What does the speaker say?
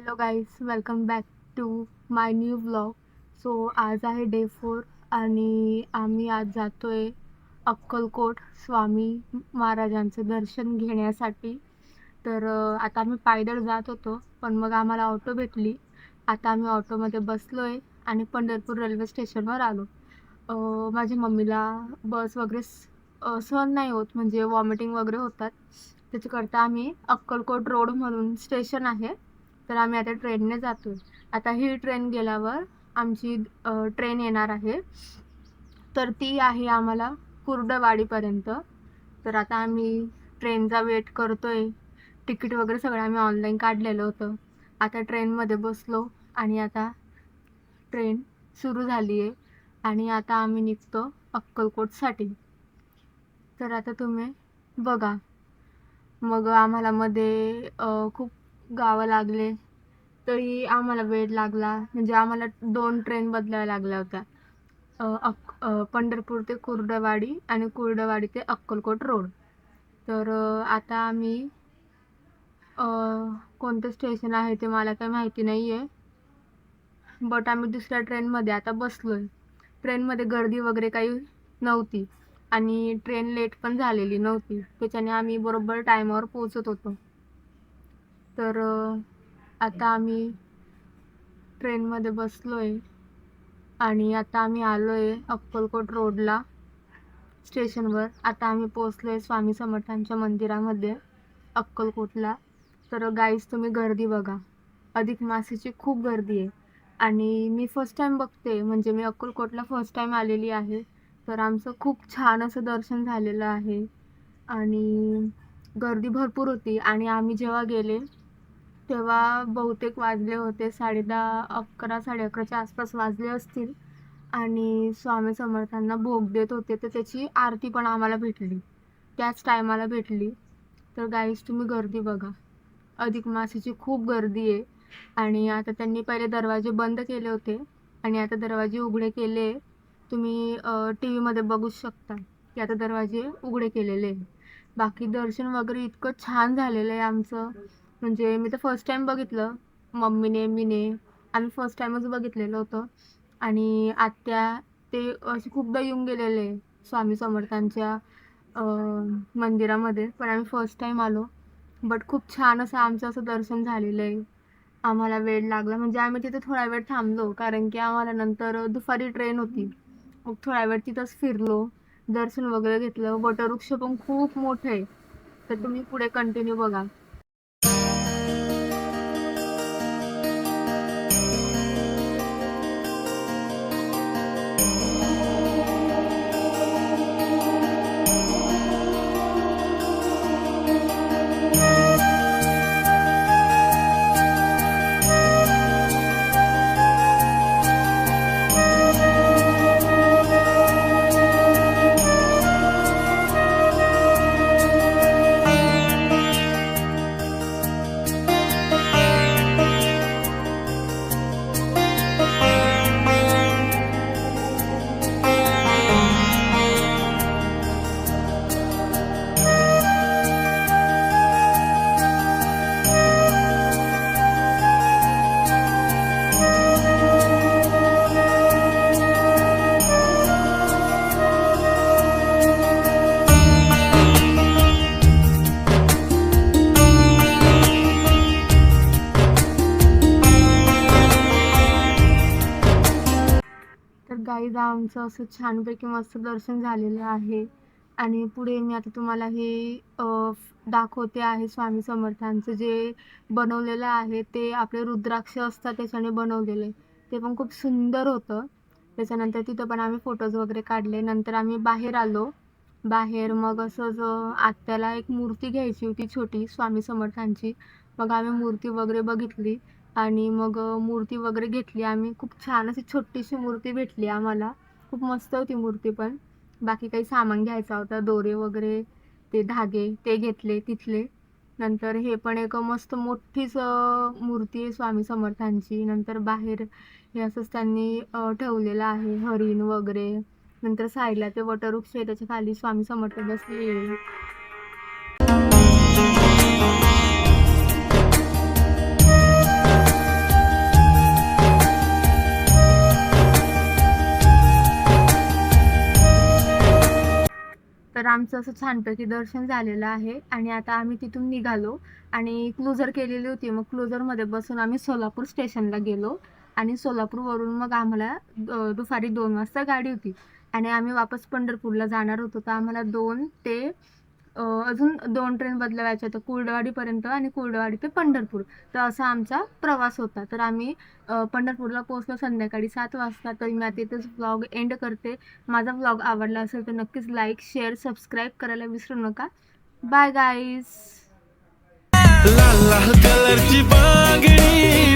Hello guys, welcome back to my new blog. So आज आहे day 4 आणि आम्ही आज जातोय अक्कलकोट स्वामी महाराजांचं दर्शन घेण्यासाठी. तर आता आम्ही पायदळ जात होतो, पण मग आम्हाला ऑटो भेटली. आता आम्ही ऑटोमध्ये बसलो आहे आणि पंढरपूर रेल्वे स्टेशनवर आलो. माझ्या मम्मीला बस वगैरे सहन नाही होत, म्हणजे वॉमिटिंग वगैरे होतात. त्याच्याकरता आम्ही अक्कलकोट रोड म्हणून स्टेशन आहे, तर आम्ही आता ट्रेनने जातो. आता ही ट्रेन गेल्यावर आमची ट्रेन येणार आहे, तर ती आहे आम्हाला कुर्डवाडीपर्यंत. तर आता आम्ही ट्रेनचा वेट करतोय. तिकीट वगैरे सगळं आम्ही ऑनलाईन काढलेलं होतं. आता ट्रेनमध्ये बसलो आणि आता ट्रेन सुरू झाली आहे आणि आता आम्ही निघतो अक्कलकोटसाठी. तर आता तुम्ही बघा. मग आम्हाला मध्ये खूप गावं लागले, तरी आम्हाला वेळ लागला. म्हणजे आम्हाला 2 ट्रेन बदलाव्या लागल्या होत्या. पंढरपूर ते कुर्डवाडी आणि कुर्डवाडी ते अक्कलकोट रोड. तर आता आम्ही कोणतं स्टेशन आहे ते मला काही माहिती नाही आहे, बट आम्ही दुसऱ्या ट्रेनमध्ये आता बसलो आहे. ट्रेनमध्ये गर्दी वगैरे काही नव्हती आणि ट्रेन लेट पण झालेली नव्हती, त्याच्याने आम्ही बरोबर टायमावर पोहोचत होतो. तर आता आम्ही ट्रेनमध्ये बसलो आहे आणि आता आम्ही आलो आहे अक्कलकोट रोडला स्टेशनवर. आता आम्ही पोचलो आहे स्वामी समर्थांच्या मंदिरामध्ये अक्कलकोटला. तर गाईज तुम्ही गर्दी बघा, अधिक मासाची खूप गर्दी आहे आणि मी फर्स्ट टाईम बघते, म्हणजे मी अक्कलकोटला फर्स्ट टाईम आलेली आहे. तर आमचं खूप छान असं दर्शन झालेलं आहे आणि गर्दी भरपूर होती. आणि आम्ही जेव्हा गेले तेव्हा बहुतेक वाजले होते 10:30, 11, 11:30च्या आसपास वाजले असतील. आणि स्वामी समर्थांना भोग देत होते, तर त्याची आरती पण आम्हाला भेटली, त्याच टायमाला भेटली. तर गाईज तुम्ही गर्दी बघा, अधिक मासाची खूप गर्दी आहे. आणि आता त्यांनी पहिले दरवाजे बंद केले होते आणि आता दरवाजे उघडे केले. तुम्ही टी व्हीमध्ये बघू शकता की आता दरवाजे उघडे केलेले आहे. बाकी दर्शन वगैरे इतकं छान झालेलं आहे आमचं. म्हणजे मी तर फर्स्ट टाईम बघितलं, मम्मीने मीने आम्ही फर्स्ट टाईमच बघितलेलं होतं. आणि आत्या ते असे खूपदा येऊन गेलेले स्वामी समर्थांच्या मंदिरामध्ये, पण आम्ही फर्स्ट टाईम आलो. बट खूप छान असं आमचं असं दर्शन झालेलं आहे. आम्हाला वेळ लागला, म्हणजे आम्ही तिथे थोडा वेळ थांबलो, कारण की आम्हाला नंतर दुपारी ट्रेन होती. मग थोडा वेळ तिथंच फिरलो, दर्शन वगैरे घेतलं. वटवृक्ष पण खूप मोठं आहे, तर तुम्ही पुढे कंटिन्यू बघा. तर गाईज आमचं असं छानपैकी मस्त दर्शन झालेलं आहे. आणि पुढे मी आता तुम्हाला हे दाखवते आहे स्वामी समर्थांचं जे बनवलेलं आहे. ते आपले रुद्राक्ष असतात त्याच्याने बनवलेलं आहे, ते पण खूप सुंदर होतं. त्याच्यानंतर तिथं पण आम्ही फोटोज वगैरे काढले. नंतर आम्ही बाहेर आलो. बाहेर मग असंच आत्याला एक मूर्ती घ्यायची होती छोटी स्वामी समर्थांची. मग आम्ही मूर्ती वगैरे बघितली आणि मग मूर्ती वगैरे घेतली आम्ही. खूप छान अशी छोटीशी मूर्ती भेटली आम्हाला, खूप मस्त होती मूर्ती पण. बाकी काही सामान घ्यायचा होता, दोरे वगैरे, ते धागे ते घेतले तिथले. नंतर हे पण एक मस्त मोठीच मूर्ती आहे स्वामी समर्थांची. नंतर बाहेर हे असंच त्यांनी ठेवलेलं आहे, हरिण वगैरे. नंतर साईडला ते वटवृक्ष आहे, त्याच्या खाली स्वामी समर्थ बसले. तर आमचं असं छानपैकी दर्शन झालेलं आहे आणि आता आम्ही तिथून निघालो आणि क्लुझर केलेली होती. मग क्लुझरमध्ये बसून आम्ही सोलापूर स्टेशनला गेलो आणि सोलापूरवरून मग आम्हाला दुपारी 2 वाजता गाडी होती आणि आम्ही वापस पंढरपूरला जाणार होतो. तर आम्हाला 2 ते अजून 2 ट्रेन बदलवायच्या होत्या कुर्डवाडीपर्यंत आणि कुर्डवाडी ते पंढरपूर. तर असा आमचा प्रवास होता. तर आम्ही पंढरपूरला पोहोचलो संध्याकाळी 7 वाजता. तर मी आता इथेच व्लॉग एंड करते. माझा व्लॉग आवडला असेल तर नक्कीच लाईक, शेअर, सबस्क्राईब करायला विसरू नका. Bye guys. लाल लाल कलरची बांगडी